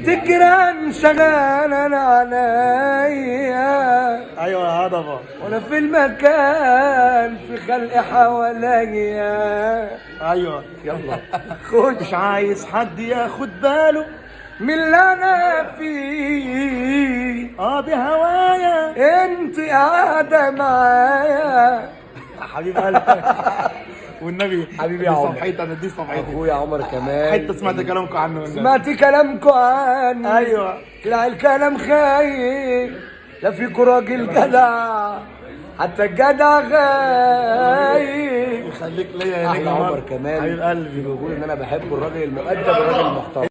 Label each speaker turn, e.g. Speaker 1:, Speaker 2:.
Speaker 1: تكران شغال عليا.
Speaker 2: ايوه يا هضبه.
Speaker 1: وانا في المكان في خلق حواليا.
Speaker 2: ايوه
Speaker 1: يلا
Speaker 2: خد. مش عايز حد ياخد باله
Speaker 1: من اللي انا فيه.
Speaker 2: بهوايا
Speaker 1: انت قاعده معايا.
Speaker 2: حبيب قلبي والنبي
Speaker 1: حبيبي يا عمر.
Speaker 2: صفحتي انا دي صفحتي.
Speaker 1: اخويا عمر كمان
Speaker 2: حته سمعت كلامكم عنه والنبي.
Speaker 1: سمعت كلامكم عني.
Speaker 2: ايوه
Speaker 1: طلع الكلام خايب. لا فيكوا راجل جدع حتى الجدع غايب.
Speaker 2: يخليك ليا يا
Speaker 1: احلى
Speaker 2: نجم
Speaker 1: عمر كمان.
Speaker 2: حبيب قلبي
Speaker 1: بيقول ان انا بحب الراجل المؤدب والراجل المحترم.